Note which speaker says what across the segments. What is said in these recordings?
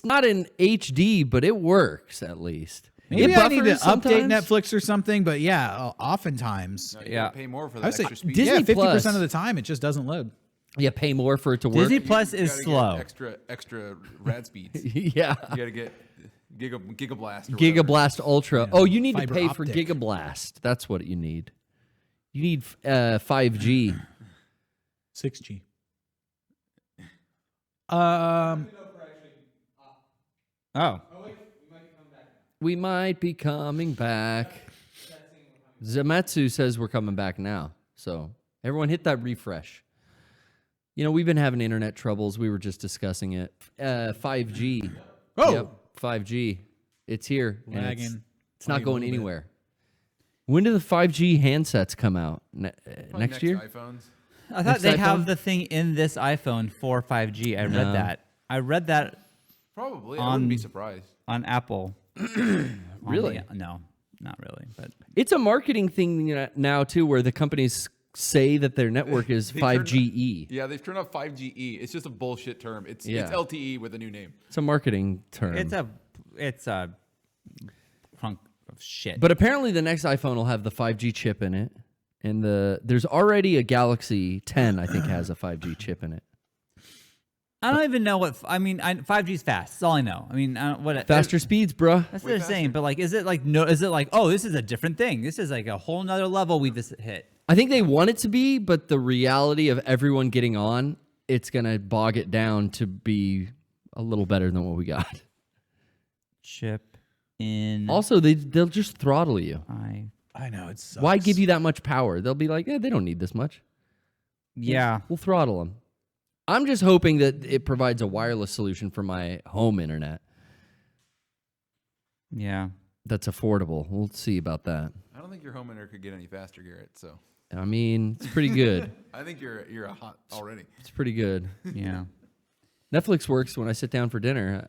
Speaker 1: not in HD, but it works at least.
Speaker 2: Maybe
Speaker 1: It
Speaker 2: I need to
Speaker 1: buffers
Speaker 2: update
Speaker 1: sometimes.
Speaker 2: Netflix or something, but yeah, oftentimes.
Speaker 3: No, you gotta pay more for that extra speed.
Speaker 1: Disney
Speaker 2: Yeah, 50%
Speaker 1: Plus.
Speaker 2: of the time it just doesn't load.
Speaker 1: Yeah, pay more for it to work.
Speaker 4: Disney Plus
Speaker 3: You
Speaker 4: is
Speaker 3: gotta
Speaker 4: slow.
Speaker 3: get extra rad speeds.
Speaker 1: Yeah.
Speaker 3: You gotta get Gigablast. Or whatever.
Speaker 1: Gigablast Ultra. Oh, you need to
Speaker 2: fiber
Speaker 1: pay for
Speaker 2: optic.
Speaker 1: Gigablast. That's what you need. You need 5G.
Speaker 2: 6G.
Speaker 4: Oh.
Speaker 1: We might be coming back. Zemetsu says we're coming back now. So everyone hit that refresh. You know, we've been having internet troubles. We were just discussing it. 5G.
Speaker 2: Oh.
Speaker 1: Yep, 5G. It's here. and
Speaker 2: Lagging.
Speaker 1: It's not
Speaker 2: Only a
Speaker 1: going
Speaker 2: little bit.
Speaker 1: anywhere. When do the 5G handsets come out?
Speaker 3: Probably
Speaker 1: Next year?
Speaker 3: iPhones.
Speaker 4: I thought
Speaker 1: Next
Speaker 4: they
Speaker 1: iPhone?
Speaker 4: have the thing in this iPhone for 5G. I read that. I read that
Speaker 3: Probably. I wouldn't be surprised.
Speaker 4: on Apple.
Speaker 1: Really?
Speaker 4: No, not really. But
Speaker 1: It's a marketing thing now, too, where the companies say that their network is
Speaker 3: They turned-
Speaker 1: 5GE.
Speaker 3: Yeah, they've turned off 5GE. It's just a bullshit term. It's
Speaker 1: Yeah.
Speaker 3: LTE with a new name.
Speaker 1: It's a marketing term.
Speaker 4: it's a hunk of shit.
Speaker 1: But apparently the next iPhone will have the 5G chip in it. And there's already a Galaxy 10, I think, has a 5G chip in it.
Speaker 4: I don't even know what 5G is fast. That's all I know. I mean, what
Speaker 1: Faster speeds, bruh.
Speaker 4: That's what they're saying. But like, is it like oh, this is a different thing. This is like a whole nother level we just hit.
Speaker 1: I think they want it to be, but the reality of everyone getting on, it's going to bog it down to be a little better than what we got.
Speaker 4: Chip in.
Speaker 1: Also, they'll just throttle you.
Speaker 2: I know, it sucks.
Speaker 1: Why give you that much power? They'll be like, they don't need this much.
Speaker 4: Yeah.
Speaker 1: We'll throttle them. I'm just hoping that it provides a wireless solution for my home internet
Speaker 4: Yeah.
Speaker 1: that's affordable. We'll see about that.
Speaker 3: I don't think your home internet could get any faster, Garrett. So
Speaker 1: I mean, it's pretty good.
Speaker 3: I think you're a hot already.
Speaker 1: It's pretty good.
Speaker 4: Yeah.
Speaker 1: Netflix works when I sit down for dinner.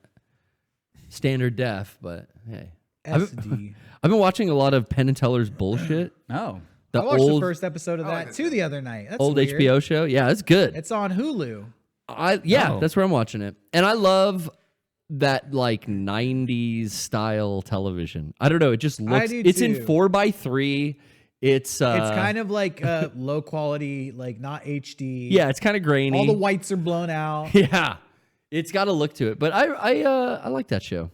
Speaker 1: Standard def, but hey.
Speaker 2: SD.
Speaker 1: I've been watching a lot of Penn and Teller's bullshit.
Speaker 4: Oh.
Speaker 1: The
Speaker 2: I watched
Speaker 1: old
Speaker 2: the first episode of that too the other night. That's
Speaker 1: old
Speaker 2: weird.
Speaker 1: HBO show. Yeah, it's good.
Speaker 2: It's on Hulu.
Speaker 4: Oh.
Speaker 1: That's where I'm watching it. And I love that like 90s style television. I don't know, it just looks
Speaker 2: do
Speaker 1: it's in
Speaker 2: too.
Speaker 1: 4:3. It's
Speaker 2: Kind of like low quality, like not HD.
Speaker 1: yeah, it's kind of grainy.
Speaker 2: All the whites are blown out.
Speaker 1: Yeah. It's got a look to it. But I like that show.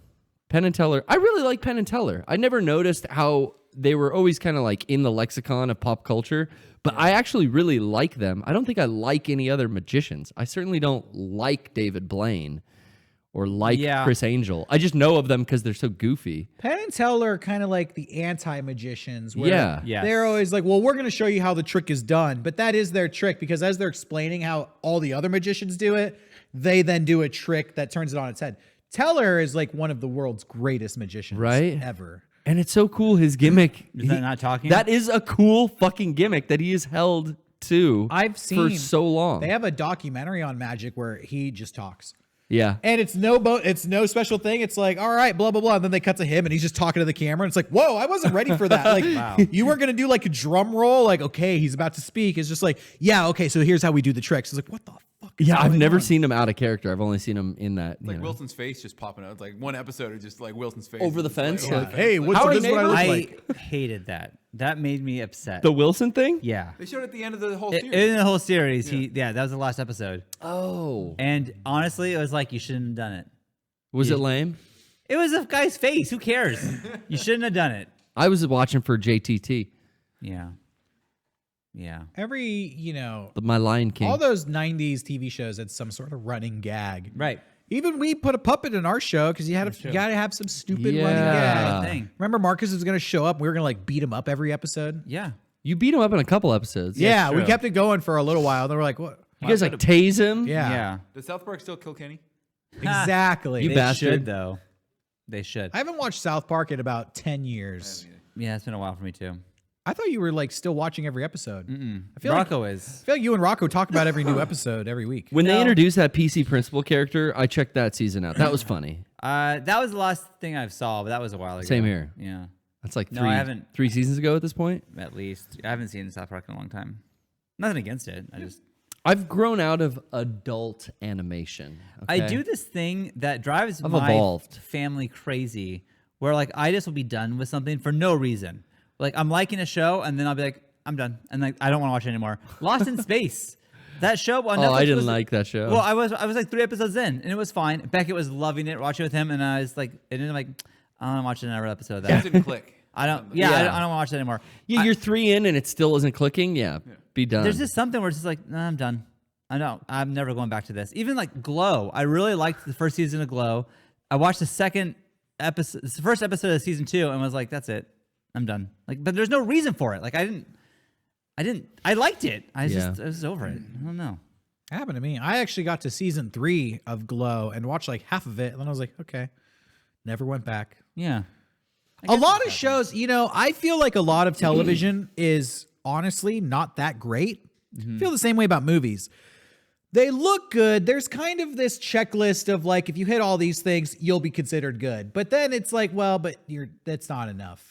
Speaker 1: Penn and Teller. I really like Penn and Teller. I never noticed how they were always kind of like in the lexicon of pop culture, but I actually really like them. I don't think I like any other magicians. I certainly don't like David Blaine or like Chris Angel. I just know of them because they're so goofy.
Speaker 2: Penn and Teller are kind of like the anti-magicians. Where
Speaker 1: Yeah.
Speaker 4: Yes.
Speaker 2: They're always like, well, we're going to show you how the trick is done. But that is their trick because as they're explaining how all the other magicians do it, they then do a trick that turns it on its head. Teller is like one of the world's greatest magicians ever.
Speaker 1: And it's so cool, his gimmick.
Speaker 4: Is that not talking?
Speaker 1: That is a cool fucking gimmick that he has held to
Speaker 2: I've seen
Speaker 1: for so long.
Speaker 2: They have a documentary on magic where he just talks.
Speaker 1: Yeah.
Speaker 2: And it's no special thing. It's like, all right, blah, blah, blah. And then they cut to him and he's just talking to the camera. And it's like, whoa, I wasn't ready for that. Like, you weren't going to do like a drum roll. Like, okay, he's about to speak. It's just like, yeah, okay, so here's how we do the tricks. It's like, what the fuck?
Speaker 1: Yeah, I've never seen him out of character. I've only seen him in that.
Speaker 3: It's like Wilson's face just popping out. It's like one episode of just like Wilson's face.
Speaker 1: Over the
Speaker 3: It's like,
Speaker 1: fence?
Speaker 3: over the
Speaker 1: Yeah.
Speaker 3: fence.
Speaker 2: Hey,
Speaker 3: Like,
Speaker 2: what's
Speaker 1: Howdy,
Speaker 2: this what I look
Speaker 1: neighbor?
Speaker 2: like?
Speaker 4: hated that. That made me upset.
Speaker 1: The Wilson thing?
Speaker 4: Yeah.
Speaker 3: They showed it at the end of the whole
Speaker 4: In
Speaker 3: series.
Speaker 4: the whole series, that was the last episode.
Speaker 1: Oh.
Speaker 4: And honestly, it was like you shouldn't have done it.
Speaker 1: Was it lame?
Speaker 4: It was a guy's face. Who cares? You shouldn't have done it.
Speaker 1: I was watching for JTT,
Speaker 4: Yeah. Yeah.
Speaker 1: my Lion King.
Speaker 2: All those 90s TV shows had some sort of running gag.
Speaker 4: Right.
Speaker 2: Even we put a puppet in our show because you got to have some stupid running
Speaker 1: Yeah.
Speaker 2: gag.
Speaker 4: Thing.
Speaker 2: Remember Marcus was going to show up. We were going to like beat him up every episode.
Speaker 4: Yeah.
Speaker 1: You beat him up in a couple episodes.
Speaker 2: Yeah, we
Speaker 4: true.
Speaker 2: kept it going for a little while. Then we're like, what?
Speaker 1: You guys like tase him?
Speaker 2: Yeah,
Speaker 4: Yeah.
Speaker 3: Does South Park still kill Kenny?
Speaker 2: exactly.
Speaker 1: You
Speaker 4: They
Speaker 1: bastard.
Speaker 4: should though. They should.
Speaker 2: I haven't watched South Park in about 10 years.
Speaker 4: Yeah, it's been a while for me too.
Speaker 2: I thought you were like still watching every episode. I feel
Speaker 4: Rocco is.
Speaker 2: I feel like you and Rocco talk about every new episode every week.
Speaker 1: When they introduced that PC principal character, I checked that season out. That was funny.
Speaker 4: That was the last thing I saw, but that was a while ago.
Speaker 1: Same here.
Speaker 4: Yeah.
Speaker 1: That's like
Speaker 4: No, I haven't.
Speaker 1: 3 seasons ago at this point.
Speaker 4: At least. I haven't seen South Park in a long time. Nothing against it.
Speaker 1: I've grown out of adult animation.
Speaker 4: I
Speaker 1: okay?
Speaker 4: do this thing that drives
Speaker 1: I've
Speaker 4: my
Speaker 1: evolved.
Speaker 4: family crazy, where like I just will be done with something for no reason. Like I'm liking a show, and then I'll be like, I'm done, and like I don't want to watch it anymore. Lost in Space, that show on Netflix.
Speaker 1: I didn't
Speaker 4: was,
Speaker 1: like that show.
Speaker 4: Well, I was like 3 episodes in, and it was fine. Beckett was loving it, watching it with him, and I was like, and then I'm like, I don't want to watch another episode of that.
Speaker 3: It didn't click.
Speaker 4: I don't.
Speaker 1: Yeah.
Speaker 4: I don't want to watch it anymore.
Speaker 1: Yeah, you're 3 in and it still isn't clicking. Yeah, be done.
Speaker 4: There's just something where it's just like, nah, I'm done. I know. I'm never going back to this. Even like Glow. I really liked the first season of Glow. I watched the first episode of season 2 and was like, that's it. I'm done. Like, but there's no reason for it. Like I liked it. I was over it. I don't know.
Speaker 2: It happened to me. I actually got to season 3 of Glow and watched like half of it, and then I was like, okay, never went back.
Speaker 4: Yeah.
Speaker 2: A lot of shows, I feel like a lot of television is honestly not that great. I feel the same way about movies. They look good. There's kind of this checklist of like, if you hit all these things, you'll be considered good. But then it's like, well, but that's not enough.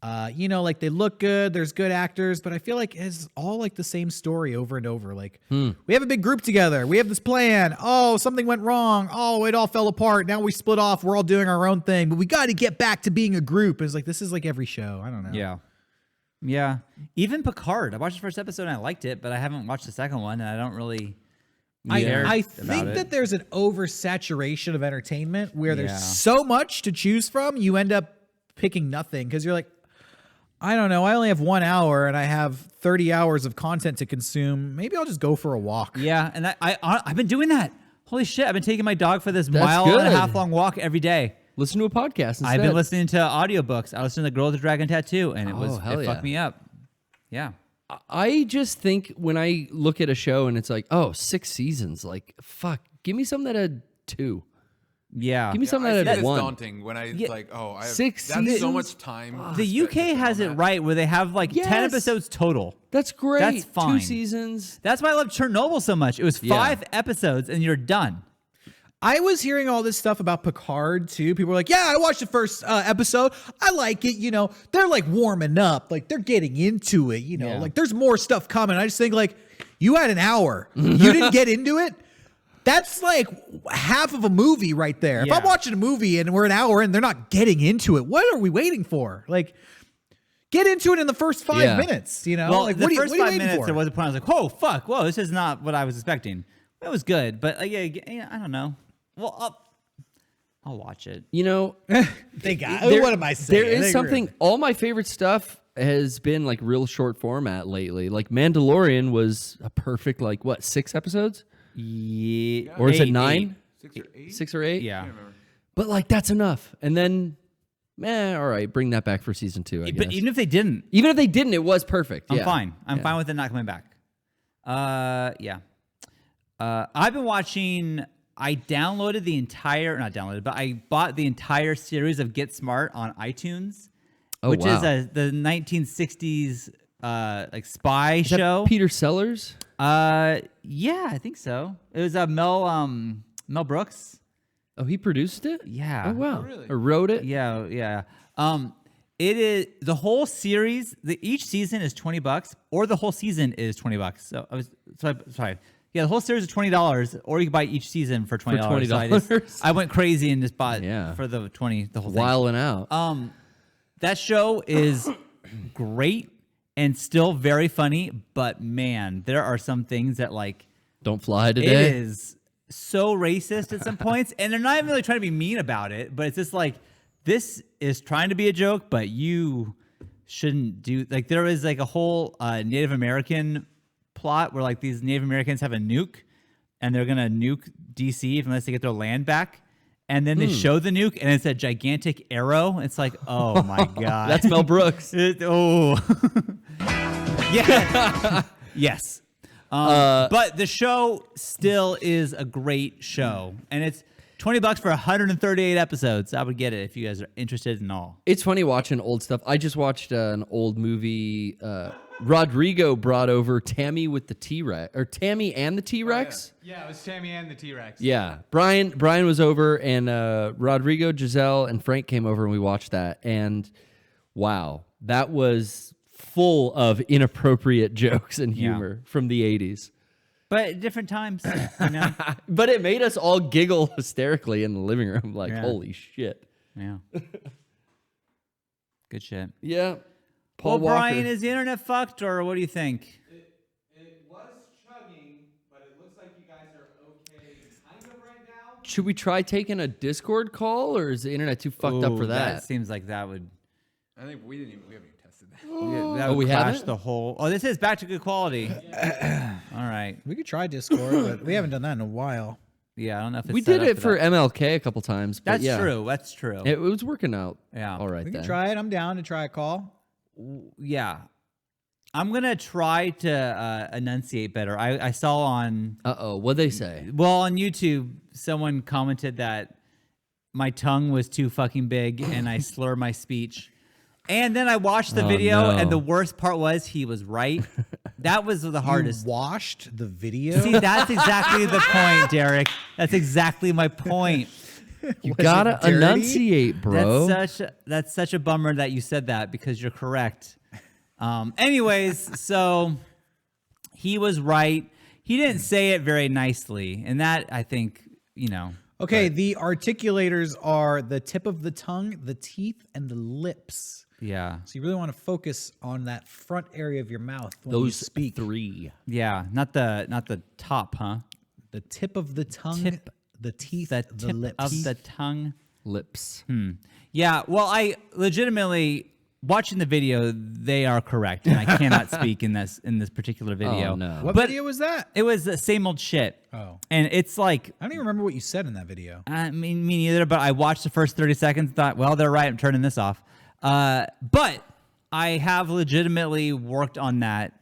Speaker 2: Like they look good. There's good actors, but I feel like it's all like the same story over and over. Like we have a big group together. We have this plan. Oh, something went wrong. Oh, it all fell apart. Now we split off. We're all doing our own thing, but we got to get back to being a group. It's like, this is like every show. I don't know.
Speaker 4: Yeah. Yeah. Even Picard. I watched the first episode and I liked it, but I haven't watched the second one and I don't really care
Speaker 2: I
Speaker 4: about
Speaker 2: think
Speaker 4: it.
Speaker 2: that there's an oversaturation of entertainment where
Speaker 4: Yeah.
Speaker 2: there's so much to choose from. You end up picking nothing because you're like, I don't know. I only have 1 hour and I have 30 hours of content to consume. Maybe I'll just go for a walk.
Speaker 4: Yeah, and I've been doing that. Holy shit, I've been taking my dog for this
Speaker 1: That's
Speaker 4: mile and a
Speaker 1: good.
Speaker 4: half long walk every day.
Speaker 1: Listen to a podcast instead.
Speaker 4: I've been listening to audiobooks. I listened to Girl with the Dragon Tattoo, and it
Speaker 1: hell
Speaker 4: fucked
Speaker 1: yeah.
Speaker 4: me up. Yeah.
Speaker 1: I just think when I look at a show and it's like, 6 seasons, like, fuck, give me something that had 2.
Speaker 4: Yeah.
Speaker 1: Give me something
Speaker 3: I
Speaker 1: that
Speaker 3: think
Speaker 1: had
Speaker 3: it's
Speaker 1: 1.
Speaker 3: daunting when I like, I have
Speaker 1: 6
Speaker 3: that's so
Speaker 1: seasons?
Speaker 3: much time.
Speaker 4: The UK has it right where they have like 10
Speaker 1: Yes.
Speaker 4: episodes total.
Speaker 1: That's great.
Speaker 4: That's fine.
Speaker 1: 2 seasons.
Speaker 4: That's why I love Chernobyl so much. It was 5 episodes and you're done.
Speaker 2: I was hearing all this stuff about Picard too. People were like, yeah, I watched the first episode. I like it. They're like warming up. Like they're getting into it,
Speaker 4: Yeah.
Speaker 2: like there's more stuff coming. I just think like you had an hour. You didn't get into it. That's like half of a movie right there. If I'm
Speaker 4: Yeah.
Speaker 2: watching a movie and we're an hour and they're not getting into it, what are we waiting for? Like, get into it in the first 5 minutes.
Speaker 4: Well,
Speaker 2: like
Speaker 4: the
Speaker 2: what
Speaker 4: first
Speaker 2: are you
Speaker 4: 5
Speaker 2: waiting
Speaker 4: minutes,
Speaker 2: for?
Speaker 4: there was a point I was like, "Whoa, fuck! Whoa, this is not what I was expecting." It was good, but yeah, I don't know. Well, I'll watch it.
Speaker 2: They got.
Speaker 1: There-
Speaker 2: What am I saying?
Speaker 1: There is something. All my favorite stuff has been like real short format lately. Like Mandalorian was a perfect 6 episodes,
Speaker 4: Yeah,
Speaker 1: or is it
Speaker 4: 8,
Speaker 1: 9?
Speaker 3: 6 or 8.
Speaker 1: 6 or 8?
Speaker 4: Yeah,
Speaker 1: But that's enough. And then, all right, bring that back for season 2. I guess.
Speaker 4: but even if they didn't,
Speaker 1: Even if they didn't, it was perfect.
Speaker 4: I'm
Speaker 1: Yeah.
Speaker 4: fine. I'm
Speaker 1: Yeah.
Speaker 4: fine with it not coming back. Yeah. I've been watching. I downloaded the entire, not downloaded, but I bought the entire series of Get Smart on iTunes,
Speaker 1: Oh,
Speaker 4: which
Speaker 1: wow.
Speaker 4: is the 1960s spy
Speaker 1: Is that
Speaker 4: show.
Speaker 1: Peter Sellers?
Speaker 4: Yeah, I think so. It was Mel Brooks.
Speaker 1: Oh, he produced it?
Speaker 4: Yeah.
Speaker 1: Oh, wow.
Speaker 3: really?
Speaker 1: Or wrote it?
Speaker 4: Yeah. It is the whole series. Each season is $20, or the whole season is $20. Sorry. Yeah, the whole series is $20, or you can buy each season for $20.
Speaker 1: $20.
Speaker 4: So I went crazy and just bought
Speaker 1: Yeah.
Speaker 4: for the 20 the whole thing.
Speaker 1: Wilding out.
Speaker 4: That show is great and still very funny, but man, there are some things that
Speaker 1: Don't fly
Speaker 4: it
Speaker 1: today.
Speaker 4: is so racist at some points, and they're not even really trying to be mean about it, but it's just this is trying to be a joke, but you shouldn't do there is a whole Native American plot where these Native Americans have a nuke and they're gonna nuke DC unless they get their land back, and then they show the nuke and it's a gigantic arrow. It's like, oh my god,
Speaker 1: That's Mel Brooks.
Speaker 4: Yeah. Yes. But the show still is a great show, and it's $20 for 138 episodes. I would get it if you guys are interested in all.
Speaker 1: It's funny watching old stuff. I just watched an old movie. Rodrigo brought over Tammy with the T-Rex, or Tammy and the T-Rex.
Speaker 5: Yeah, it was Tammy and the T-Rex.
Speaker 1: Yeah. Brian was over, and Rodrigo, Giselle, and Frank came over, and we watched that. And wow, that was full of inappropriate jokes and humor from the 80s.
Speaker 4: But different times, you know.
Speaker 1: But it made us all giggle hysterically in the living room, like,
Speaker 4: Yeah.
Speaker 1: holy shit.
Speaker 4: Yeah. Good shit.
Speaker 1: Yeah.
Speaker 4: Well,
Speaker 1: Paul Walker.
Speaker 4: Brian, is the internet fucked, or what do you think?
Speaker 2: It was chugging, but it looks like you guys are okay kind of right now.
Speaker 1: Should we try taking a Discord call, or is the internet too fucked up for
Speaker 4: Ooh,
Speaker 1: that?
Speaker 4: seems like that would.
Speaker 3: I think we haven't even tested that.
Speaker 4: That would
Speaker 1: we
Speaker 4: crash
Speaker 1: haven't?
Speaker 4: the whole. Oh, this is back to good quality. All right.
Speaker 2: We could try Discord, but we haven't done that in a while.
Speaker 4: Yeah, I don't know if it's
Speaker 1: We
Speaker 4: set
Speaker 1: did
Speaker 4: up
Speaker 1: it for
Speaker 4: that.
Speaker 1: MLK a couple times. But
Speaker 4: That's
Speaker 1: yeah,
Speaker 4: true. That's true.
Speaker 1: It was working out.
Speaker 4: Yeah.
Speaker 1: All right
Speaker 2: We
Speaker 1: then.
Speaker 2: can try it. I'm down to try a call.
Speaker 4: Yeah. I'm gonna try to enunciate better. I saw on
Speaker 1: What'd they say?
Speaker 4: on YouTube someone commented that my tongue was too fucking big and I slur my speech. And then I watched the video,
Speaker 1: no.
Speaker 4: and the worst part was he was right. That was the hardest.
Speaker 2: You watched the video.
Speaker 4: See, that's exactly the point, Derek. That's exactly my point.
Speaker 1: You
Speaker 2: Was
Speaker 1: gotta
Speaker 2: it dirty?
Speaker 1: enunciate, bro.
Speaker 4: That's such a bummer that you said that because you're correct. Anyways, so he was right. He didn't say it very nicely, and that I think
Speaker 2: Okay, the articulators are the tip of the tongue, the teeth, and the lips.
Speaker 4: Yeah,
Speaker 2: So you really want to focus on that front area of your mouth when you
Speaker 1: Those
Speaker 2: speak.
Speaker 1: three.
Speaker 4: yeah, not the top, huh?
Speaker 2: The tip of the tongue,
Speaker 4: Tip-
Speaker 2: the teeth,
Speaker 4: The
Speaker 2: the
Speaker 4: tip
Speaker 2: lips.
Speaker 4: of the tongue.
Speaker 1: Lips.
Speaker 4: Yeah, well, I legitimately watching the video, they are correct, and I cannot speak in this particular video.
Speaker 1: Oh, no.
Speaker 2: What
Speaker 4: But
Speaker 2: video was that?
Speaker 4: it was the same old shit.
Speaker 2: Oh.
Speaker 4: And it's like,
Speaker 2: I don't even remember what you said in that video.
Speaker 4: I mean, me neither, but I watched the first 30 seconds, thought, well, they're right, I'm turning this off. But I have legitimately worked on that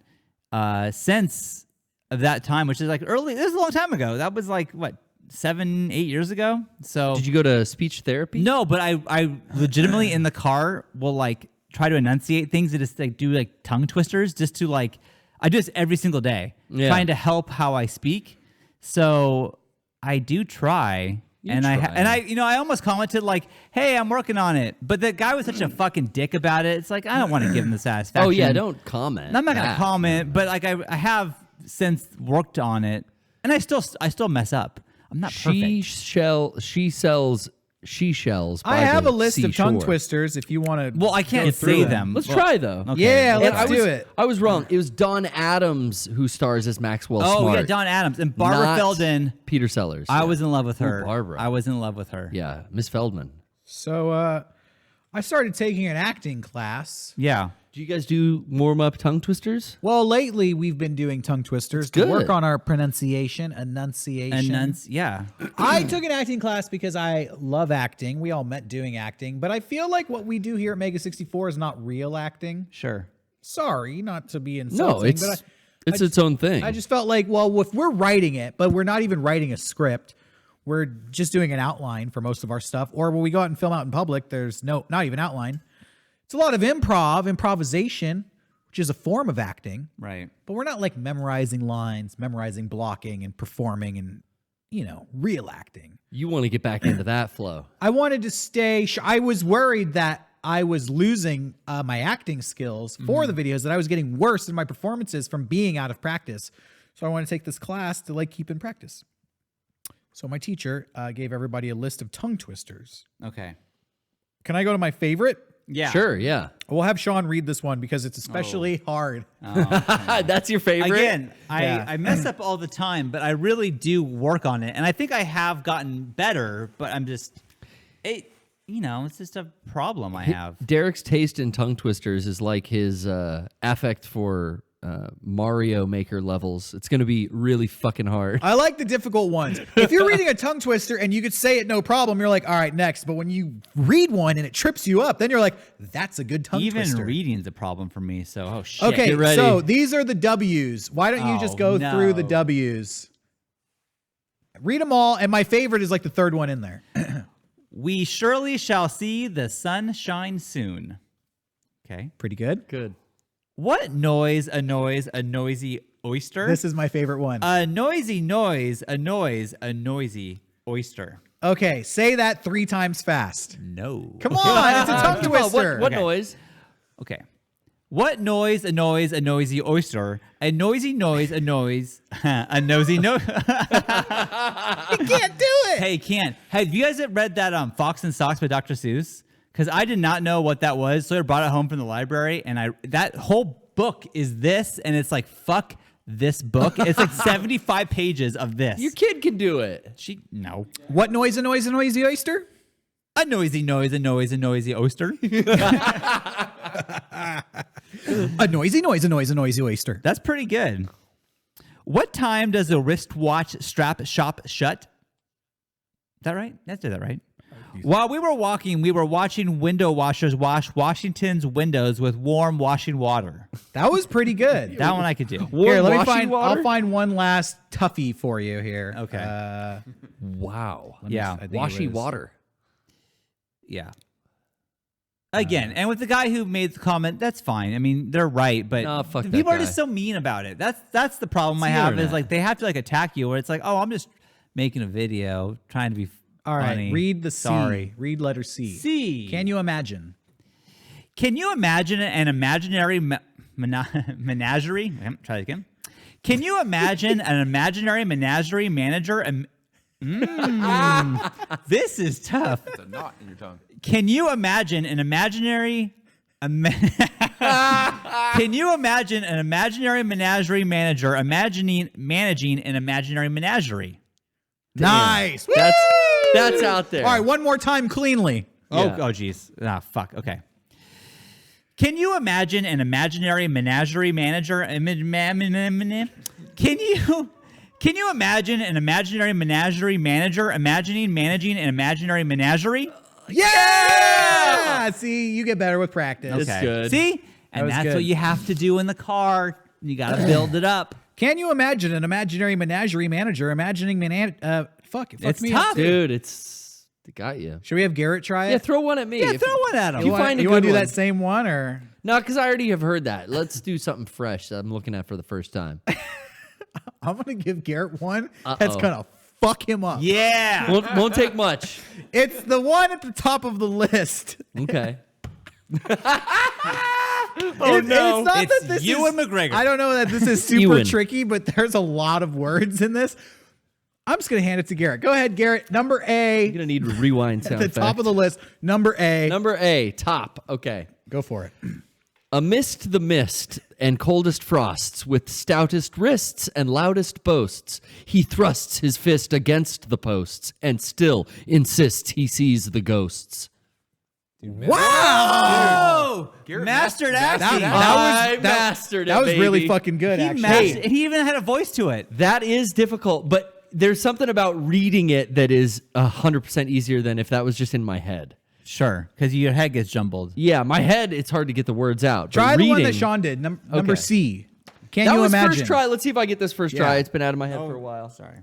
Speaker 4: since that time, which is like early, this is a long time ago. That was like, what, 7-8 years ago? So
Speaker 1: Did you go to speech therapy?
Speaker 4: no, but I legitimately in the car will like try to enunciate things and just like do like tongue twisters just to like, I do this every single day,
Speaker 1: Yeah.
Speaker 4: trying to help how I speak. So I do try. And I I almost commented like, "Hey, I'm working on it," but the guy was such a fucking dick about it. It's like I don't want to give him the satisfaction.
Speaker 1: Oh yeah, don't comment.
Speaker 4: I'm not gonna
Speaker 1: that.
Speaker 4: comment, but like I have since worked on it, and I still mess up. I'm not perfect.
Speaker 1: She sells she shells.
Speaker 2: I
Speaker 1: by
Speaker 2: have
Speaker 1: the
Speaker 2: a list of tongue
Speaker 1: seashore.
Speaker 2: twisters if you want to.
Speaker 4: Well, I can't say them.
Speaker 1: Let's try though.
Speaker 4: Okay.
Speaker 2: Yeah,
Speaker 1: And
Speaker 2: let's
Speaker 1: I
Speaker 2: do
Speaker 1: was-
Speaker 2: it.
Speaker 1: I was wrong. It was Don Adams who stars as Maxwell
Speaker 4: Oh
Speaker 1: Smart.
Speaker 4: yeah, Don Adams and Barbara
Speaker 1: not
Speaker 4: Feldon.
Speaker 1: Peter Sellers.
Speaker 4: I
Speaker 1: Yeah.
Speaker 4: was in love with her.
Speaker 1: Barbara.
Speaker 4: I was in love with her.
Speaker 1: Yeah, Miss Feldman.
Speaker 2: So I started taking an acting class.
Speaker 4: Yeah.
Speaker 1: Do you guys do warm up tongue twisters?
Speaker 2: Well, lately we've been doing tongue twisters to
Speaker 1: good.
Speaker 2: work on our pronunciation, enunciation.
Speaker 4: Yeah.
Speaker 2: I took an acting class because I love acting. We all met doing acting, but I feel like what we do here at Mega64 is not real acting.
Speaker 4: Sure.
Speaker 2: Sorry, not to be insulting,
Speaker 1: No, it's
Speaker 2: but
Speaker 1: it's its own thing.
Speaker 2: I just felt like, well, if we're writing it, but we're not even writing a script, we're just doing an outline for most of our stuff. Or when we go out and film out in public, there's not even outline. It's a lot of improvisation, which is a form of acting,
Speaker 4: Right.
Speaker 2: but we're not like memorizing lines, memorizing blocking and performing and, real acting.
Speaker 1: you want to get back into that flow.
Speaker 2: I wanted to stay. I was worried that I was losing my acting skills for the videos, that I was getting worse in my performances from being out of practice. So I want to take this class to like keep in practice. So my teacher gave everybody a list of tongue twisters.
Speaker 4: Okay.
Speaker 2: Can I go to my favorite?
Speaker 4: Yeah.
Speaker 1: Sure, yeah.
Speaker 2: We'll have Shawn read this one because it's especially hard.
Speaker 1: That's your favorite?
Speaker 4: Again,
Speaker 2: Yeah.
Speaker 4: I mess up all the time, but I really do work on it. And I think I have gotten better, but I'm just it's just a problem I have.
Speaker 1: Derek's taste in tongue twisters is like his affect for Mario Maker levels. It's going to be really fucking hard.
Speaker 2: I like the difficult ones. If you're reading a tongue twister and you could say it no problem, you're like, all right, next. But when you read one and it trips you up, then you're like, that's a good tongue
Speaker 4: Even
Speaker 2: twister.
Speaker 4: reading's a problem for me. So shit.
Speaker 2: Okay,
Speaker 1: Get ready.
Speaker 2: so these are the W's. Why don't you just go through the
Speaker 4: no.
Speaker 2: W's? Read them all, and my favorite is like the third one in there.
Speaker 4: We surely shall see the sun shine soon. Okay.
Speaker 2: Pretty good.
Speaker 1: Good.
Speaker 4: What noise annoys a noisy oyster?
Speaker 2: This is my favorite one.
Speaker 4: A noisy noise annoys a noisy oyster.
Speaker 2: Okay, say that 3 times fast.
Speaker 4: No.
Speaker 2: Come on, it's a tongue
Speaker 1: Come on,
Speaker 2: twister.
Speaker 1: what
Speaker 4: Okay.
Speaker 1: noise?
Speaker 4: Okay. What noise annoys a noisy oyster? A noisy noise annoys a nosy no.
Speaker 2: You can't do it.
Speaker 4: Hey, can't. Hey, have you guys read that Fox and Socks by Dr. Seuss? Because I did not know what that was, so I brought it home from the library, and that whole book is this, and it's like, fuck this book. It's like 75 pages of this.
Speaker 1: Your kid can do it.
Speaker 4: No.
Speaker 2: What noise annoys a noisy oyster?
Speaker 4: A noisy noise annoys a noisy oyster.
Speaker 2: A noisy noise annoys a noisy oyster.
Speaker 4: That's pretty good. What time does a wristwatch strap shop shut? Is that right? Let's do that right. While we were walking, we were watching window washers wash Washington's windows with warm washing water.
Speaker 2: That was pretty good.
Speaker 4: That one I could do.
Speaker 2: Here, let me
Speaker 1: washing
Speaker 2: find.
Speaker 1: water?
Speaker 2: I'll find one last toughie for you here.
Speaker 4: Okay.
Speaker 1: Wow.
Speaker 4: Yeah.
Speaker 2: I think it
Speaker 1: Washy
Speaker 2: was-
Speaker 1: water.
Speaker 4: Yeah. Again, and with the guy who made the comment, that's fine. I mean, they're right, but
Speaker 1: No, fuck that
Speaker 4: people are
Speaker 1: guy.
Speaker 4: just so mean about it. That's the problem I
Speaker 1: the
Speaker 4: have is
Speaker 1: internet.
Speaker 4: like they have to like attack you where it's like, oh, I'm just making a video trying to be
Speaker 2: All right.
Speaker 4: funny.
Speaker 2: Read the C.
Speaker 4: Sorry.
Speaker 2: Read letter C.
Speaker 4: C.
Speaker 2: Can you imagine?
Speaker 4: Can you imagine an imaginary menagerie? Try it again. Can you imagine an imaginary menagerie manager? This is tough.
Speaker 3: It's a knot in your tongue.
Speaker 4: Can you imagine an imaginary? Can you imagine an imaginary menagerie manager managing an imaginary menagerie?
Speaker 2: Nice.
Speaker 1: That's out there.
Speaker 2: All right. One more time cleanly.
Speaker 1: Yeah.
Speaker 4: Oh, geez. Ah, fuck. Okay. Can you imagine an imaginary menagerie manager? Can you imagine an imaginary menagerie manager managing an imaginary menagerie?
Speaker 2: Yeah. See, you get better with practice.
Speaker 1: That's good.
Speaker 4: See? And
Speaker 2: was
Speaker 4: that's
Speaker 2: good.
Speaker 4: what you have to do in the car. You got to build it up.
Speaker 2: Can you imagine an imaginary menagerie manager imagining fuck? It fucked
Speaker 4: It's
Speaker 2: me
Speaker 4: tough.
Speaker 2: up.
Speaker 1: Dude, it got you.
Speaker 2: Should we have Garrett try it?
Speaker 1: Yeah, throw one at me.
Speaker 4: Yeah,
Speaker 1: If-
Speaker 4: throw one at him.
Speaker 1: You find a
Speaker 2: you wanna
Speaker 1: good
Speaker 2: do
Speaker 1: one.
Speaker 2: that same one or?
Speaker 1: No, because I already have heard that. Let's do something fresh that I'm looking at for the first time.
Speaker 2: I'm gonna give Garrett one that's
Speaker 1: Uh-oh.
Speaker 2: gonna fuck him up.
Speaker 4: Yeah.
Speaker 1: Won't take much.
Speaker 2: It's the one at the top of the list.
Speaker 1: Okay.
Speaker 2: Oh no! It's not
Speaker 4: It's
Speaker 2: that this
Speaker 4: Ewan
Speaker 2: is,
Speaker 4: McGregor.
Speaker 2: I don't know that this is super
Speaker 1: Ewan.
Speaker 2: tricky, but there's a lot of words in this. I'm just gonna hand it to Garrett. Go ahead, Garrett. Number A,
Speaker 1: You're gonna need a rewind sound
Speaker 2: at the top
Speaker 1: effect.
Speaker 2: of the list. Number A.
Speaker 1: Number A, top. Okay.
Speaker 2: Go for it.
Speaker 1: Amidst the mist and coldest frosts, with stoutest wrists and loudest boasts, he thrusts his fist against the posts and still insists he sees the ghosts.
Speaker 2: Wow!
Speaker 3: Garrett
Speaker 4: Mastered
Speaker 3: mastered
Speaker 4: acting.
Speaker 1: I mastered it,
Speaker 2: That was really
Speaker 1: baby.
Speaker 2: fucking good.
Speaker 4: He,
Speaker 2: Actually,
Speaker 4: and he even had a voice to it.
Speaker 1: That is difficult, but there's something about reading it that is 100% easier than if that was just in my head.
Speaker 4: Sure, because your head gets jumbled.
Speaker 1: Yeah, my head, it's hard to get the words out. but
Speaker 2: try the one that
Speaker 1: reading-
Speaker 2: Sean did. Number
Speaker 1: Okay.
Speaker 2: C. Can
Speaker 1: That
Speaker 2: you
Speaker 1: was
Speaker 2: imagine?
Speaker 1: first try. Let's see if I get this first try.
Speaker 2: Yeah.
Speaker 1: It's been out of my head for a while.
Speaker 4: Sorry.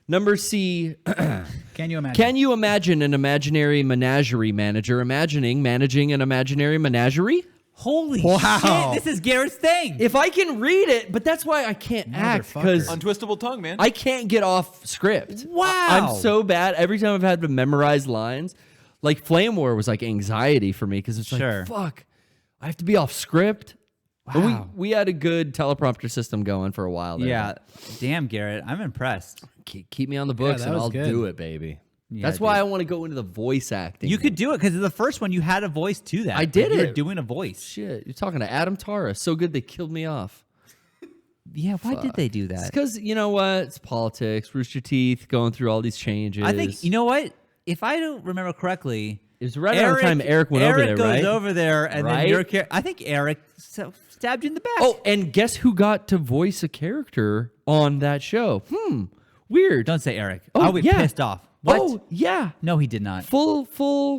Speaker 1: Number C.
Speaker 2: Can you imagine?
Speaker 1: Can you imagine an imaginary menagerie manager managing an imaginary menagerie?
Speaker 4: Holy
Speaker 2: Wow.
Speaker 4: shit! This is Garrett's thing.
Speaker 1: If I can read it, but that's why I can't act because
Speaker 3: Untwistable tongue, man.
Speaker 1: I can't get off script.
Speaker 4: Wow.
Speaker 1: I'm so bad. Every time I've had to memorize lines, like Flame War was like anxiety for me because it's
Speaker 4: Sure.
Speaker 1: like, fuck, I have to be off script. But
Speaker 4: Wow.
Speaker 1: we had a good teleprompter system going for a while there.
Speaker 4: Yeah. Damn, Garrett. I'm impressed.
Speaker 1: Keep me on the books
Speaker 2: that
Speaker 1: and
Speaker 2: was
Speaker 1: I'll
Speaker 2: good.
Speaker 1: do it, baby.
Speaker 4: Yeah,
Speaker 1: That's why
Speaker 4: dude.
Speaker 1: I want to go into the voice acting.
Speaker 4: You could do it because the first one you had a voice to that.
Speaker 1: I did
Speaker 4: You were
Speaker 1: it.
Speaker 4: doing a voice.
Speaker 1: Shit, you're talking to Adam Tara. So good they killed me off.
Speaker 4: Yeah. Why did they do
Speaker 1: It's
Speaker 4: that?
Speaker 1: because, you know what? It's politics. Rooster Teeth going through all these changes.
Speaker 4: I think you know what. If I don't remember correctly,
Speaker 1: it was right around the time Eric went over there,
Speaker 4: goes
Speaker 1: right?
Speaker 4: over there, and
Speaker 1: Right?
Speaker 4: then your I think Eric stabbed you in the back.
Speaker 1: Oh, and guess who got to voice a character on that show? Weird.
Speaker 4: Don't say Eric.
Speaker 1: Oh,
Speaker 4: I'll be
Speaker 1: yeah.
Speaker 4: pissed off. What?
Speaker 1: Oh, yeah.
Speaker 4: No, he did not.
Speaker 1: Full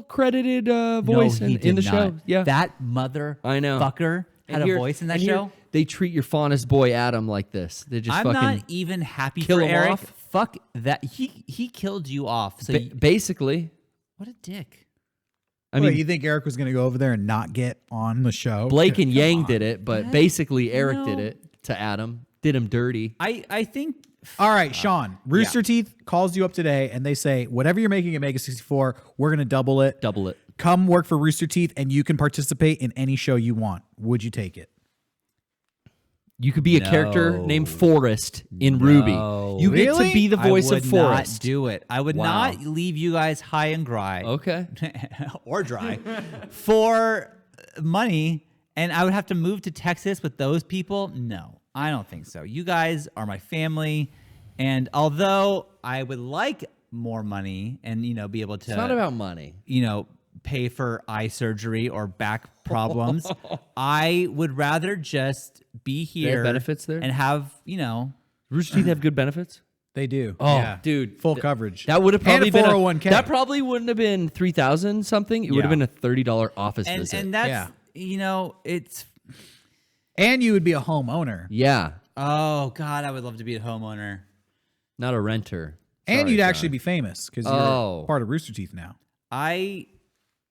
Speaker 1: credited voice
Speaker 4: no, he
Speaker 1: in
Speaker 4: did
Speaker 1: the
Speaker 4: not.
Speaker 1: show. Yeah.
Speaker 4: That mother
Speaker 1: I know.
Speaker 4: fucker had
Speaker 1: And
Speaker 4: a voice in that
Speaker 1: and here,
Speaker 4: show.
Speaker 1: They treat your fondest boy Adam like this. They just
Speaker 4: I'm
Speaker 1: fucking
Speaker 4: not even happy
Speaker 1: kill
Speaker 4: for
Speaker 1: him
Speaker 4: Eric.
Speaker 1: off.
Speaker 4: Fuck that. He killed you off. So
Speaker 1: basically.
Speaker 4: what a dick.
Speaker 1: I
Speaker 2: Wait,
Speaker 1: mean,
Speaker 2: you think Eric was going to go over there and not get on the show?
Speaker 1: Blake and Yang did it, but basically Eric
Speaker 4: No.
Speaker 1: did it to Adam. Did him dirty.
Speaker 4: I think
Speaker 2: All right, Sean. Rooster Teeth calls you up today, and they say, whatever you're making at Mega64, we're going to double it.
Speaker 1: Double it.
Speaker 2: Come work for Rooster Teeth, and you can participate in any show you want. Would you take it?
Speaker 1: You could be a character
Speaker 4: No.
Speaker 1: named Forrest in
Speaker 4: No.
Speaker 1: Ruby. You get
Speaker 2: Really?
Speaker 1: to be the voice
Speaker 4: I
Speaker 1: of
Speaker 4: would
Speaker 1: Forrest.
Speaker 4: not do it. I would
Speaker 1: Wow.
Speaker 4: not leave you guys high and dry.
Speaker 1: Okay.
Speaker 4: Or dry for money, and I would have to move to Texas with those people. No, I don't think so. You guys are my family, and although I would like more money and be able to,
Speaker 1: It's not about money.
Speaker 4: pay for eye surgery or back problems, I would rather just be here.
Speaker 1: benefits there?
Speaker 4: and have
Speaker 1: Rooster Teeth have good benefits?
Speaker 2: They do.
Speaker 1: Oh,
Speaker 2: yeah.
Speaker 1: dude.
Speaker 2: Full coverage.
Speaker 1: That would have
Speaker 2: And
Speaker 1: probably
Speaker 2: a
Speaker 1: been
Speaker 2: 401k.
Speaker 1: that probably wouldn't have been 3,000 something. It would have
Speaker 4: Yeah.
Speaker 1: been a $30 office
Speaker 4: and
Speaker 1: visit.
Speaker 4: and that's it's.
Speaker 2: And you would be a homeowner.
Speaker 1: Yeah,
Speaker 4: Oh God, I would love to be a homeowner.
Speaker 1: not a renter.
Speaker 2: And
Speaker 1: Sorry,
Speaker 2: you'd
Speaker 1: John.
Speaker 2: actually be famous because you're
Speaker 1: Oh.
Speaker 2: part of Rooster Teeth now.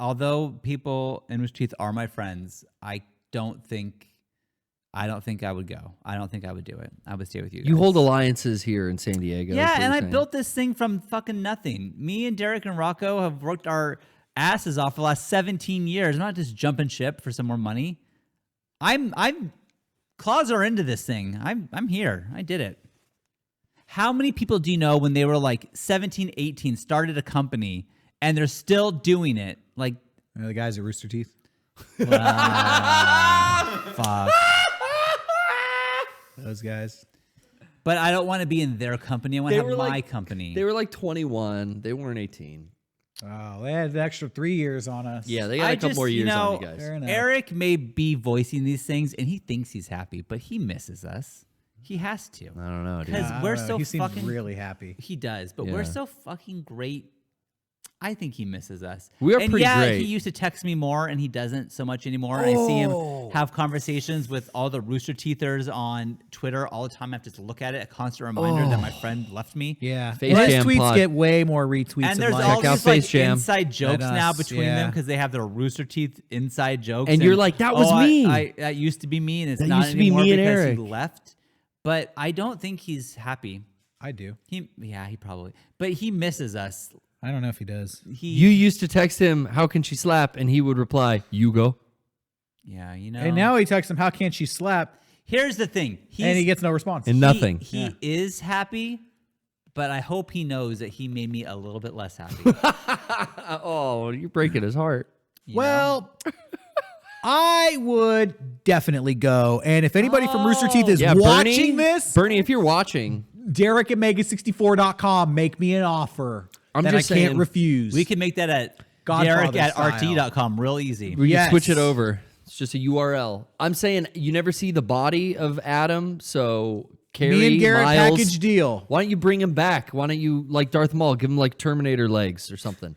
Speaker 4: Although people in Rooster Teeth are my friends, I don't think I would go. I don't think I would do it. I would stay with you guys.
Speaker 1: You hold alliances here in San Diego.
Speaker 4: Yeah,
Speaker 1: is what
Speaker 4: and
Speaker 1: you're
Speaker 4: I
Speaker 1: saying.
Speaker 4: built this thing from fucking nothing. Me and Derek and Rocco have worked our asses off for the last 17 years. I'm not just jumping ship for some more money. I'm claws are into this thing. I'm here. I did it. How many people do you know when they were like 17, 18, started a company and they're still doing it? Like,
Speaker 2: The guys at Rooster Teeth.
Speaker 4: fuck.
Speaker 2: Those guys.
Speaker 4: But I don't want to be in their company. I want to
Speaker 1: They
Speaker 4: have
Speaker 1: were
Speaker 4: my
Speaker 1: like-
Speaker 4: company.
Speaker 1: They were like 21. They weren't 18.
Speaker 2: Oh, they had the extra 3 years on us.
Speaker 1: Yeah, they got a couple more years on you guys.
Speaker 2: Fair enough.
Speaker 4: Eric may be voicing these things and he thinks he's happy, but he misses us. He has to.
Speaker 1: I don't know, dude.
Speaker 4: Because
Speaker 2: I don't
Speaker 4: we're
Speaker 2: know.
Speaker 4: so
Speaker 2: he seems
Speaker 4: fucking
Speaker 2: really happy.
Speaker 4: He does, but
Speaker 1: Yeah.
Speaker 4: we're so fucking great. I think he misses us.
Speaker 1: We are
Speaker 4: and
Speaker 1: pretty
Speaker 4: yeah,
Speaker 1: great.
Speaker 4: he used to text me more, and he doesn't so much anymore. I see him
Speaker 1: Oh.
Speaker 4: have conversations with all the Rooster Teethers on Twitter all the time. I have to look at it, a constant reminder that my friend left me.
Speaker 2: Yeah.
Speaker 1: Face
Speaker 2: Well, his
Speaker 1: Jam
Speaker 2: tweets
Speaker 1: pod.
Speaker 2: get way more retweets.
Speaker 4: And there's
Speaker 2: likes.
Speaker 4: all
Speaker 1: out
Speaker 4: these like
Speaker 1: Face Jam.
Speaker 4: inside jokes
Speaker 2: At
Speaker 4: now
Speaker 2: us,
Speaker 4: between
Speaker 2: yeah.
Speaker 4: them because they have their Rooster Teeth inside jokes.
Speaker 1: And you're like, "That was me."
Speaker 4: That used to be me, and it's
Speaker 1: That
Speaker 4: not
Speaker 1: used to be
Speaker 4: anymore
Speaker 1: me and
Speaker 4: because
Speaker 1: Eric.
Speaker 4: he left. But I don't think he's happy.
Speaker 2: I do.
Speaker 4: He probably. But he misses us.
Speaker 2: I don't know if he does.
Speaker 1: You used to text him, "How can she slap?" And he would reply, "You go."
Speaker 4: Yeah, you know.
Speaker 2: And now he texts him, "How can't she slap?"
Speaker 4: Here's the thing.
Speaker 2: And he gets no response.
Speaker 1: And nothing.
Speaker 4: He is happy, but I hope he knows that he made me a little bit less happy.
Speaker 1: Oh, you're breaking his heart.
Speaker 2: Well, I would definitely go. And if anybody from Rooster Teeth is watching this,
Speaker 1: Bernie, if you're watching,
Speaker 2: Derek at Mega64.com, make me an offer
Speaker 1: I'm
Speaker 2: that
Speaker 1: just
Speaker 2: I can't
Speaker 1: saying,
Speaker 2: refuse.
Speaker 4: We can make that at
Speaker 2: Godfather
Speaker 4: Derek at
Speaker 2: style.
Speaker 4: RT.com real easy.
Speaker 1: we
Speaker 2: Yes.
Speaker 1: can switch it over. It's just a URL. I'm saying you never see the body of Adam, so Carrie,
Speaker 2: Me and Garrett
Speaker 1: Miles,
Speaker 2: package deal.
Speaker 1: Why don't you bring him back? Why don't you, like Darth Maul, give him like Terminator legs or something?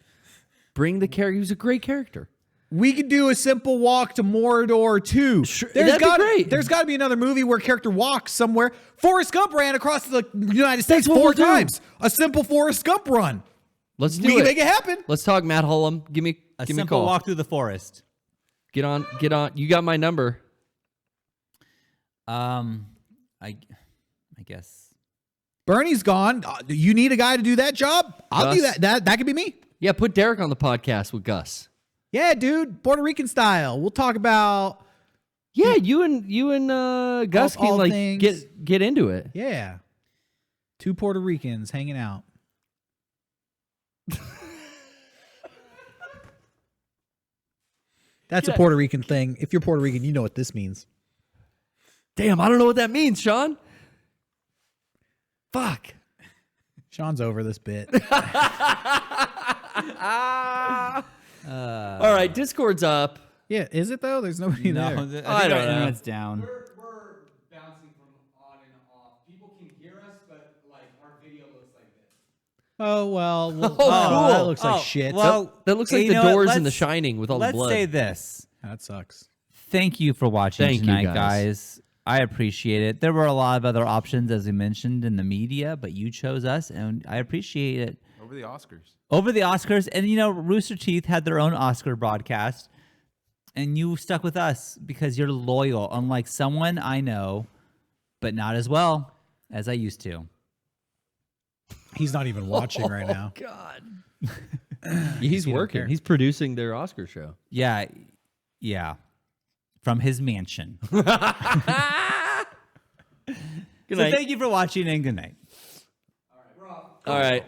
Speaker 1: Bring the character. He was a great character.
Speaker 2: We could do a simple walk to Mordor too.
Speaker 1: that'd be great.
Speaker 2: There's got to be another movie where a character walks somewhere. Forrest Gump ran across the United States
Speaker 1: what
Speaker 2: 4
Speaker 1: we'll do.
Speaker 2: times. A simple Forrest Gump run.
Speaker 1: Let's do
Speaker 2: We
Speaker 1: it.
Speaker 2: can make it happen.
Speaker 1: Let's talk Matt Hullum. Give me
Speaker 4: A
Speaker 1: give me a
Speaker 4: simple
Speaker 1: call.
Speaker 4: walk through the forest.
Speaker 1: Get on. You got my number.
Speaker 4: I guess.
Speaker 2: Bernie's gone. You need a guy to do that job? I'll do
Speaker 1: Gus?
Speaker 2: that. That could be me.
Speaker 1: Yeah, put Derek on the podcast with Gus.
Speaker 2: Yeah, dude. Puerto Rican style. We'll talk about
Speaker 1: Yeah, you and Gus
Speaker 2: all
Speaker 1: can like
Speaker 2: things.
Speaker 1: get into it.
Speaker 2: Yeah. 2 Puerto Ricans hanging out. That's a Puerto Rican thing. If you're Puerto Rican, you know what this means.
Speaker 1: Damn, I don't know what that means, Sean. Fuck.
Speaker 2: Sean's over this bit.
Speaker 1: All right, Discord's up.
Speaker 2: Yeah, is it though? There's nobody there.
Speaker 4: I think
Speaker 1: I don't
Speaker 4: our
Speaker 1: know.
Speaker 4: internet's down.
Speaker 5: We're bouncing from on and off. People can hear us, but like our video looks like this.
Speaker 2: Oh well.
Speaker 1: Oh,
Speaker 2: that
Speaker 1: cool.
Speaker 2: looks like shit.
Speaker 4: Well,
Speaker 1: That looks like
Speaker 4: you
Speaker 1: the
Speaker 4: know what?
Speaker 1: doors in The
Speaker 4: Let's-
Speaker 1: Shining with all the
Speaker 4: Let's
Speaker 1: blood.
Speaker 4: say this.
Speaker 2: That sucks.
Speaker 4: Thank you for watching
Speaker 1: Thank you,
Speaker 4: tonight,
Speaker 1: guys.
Speaker 4: I appreciate it. There were a lot of other options, as we mentioned, in the media, but you chose us, and I appreciate it.
Speaker 3: Over the Oscars.
Speaker 4: Over the Oscars, and you know, Rooster Teeth had their own Oscar broadcast, and you stuck with us because you're loyal, unlike someone I know, but not as well as I used to.
Speaker 2: He's not even watching right now.
Speaker 1: God. He's
Speaker 2: don't
Speaker 1: working.
Speaker 2: care.
Speaker 1: He's producing their Oscar show.
Speaker 4: Yeah, from his mansion.
Speaker 1: Good
Speaker 4: So
Speaker 1: night.
Speaker 4: thank you for watching and good night.
Speaker 1: All right.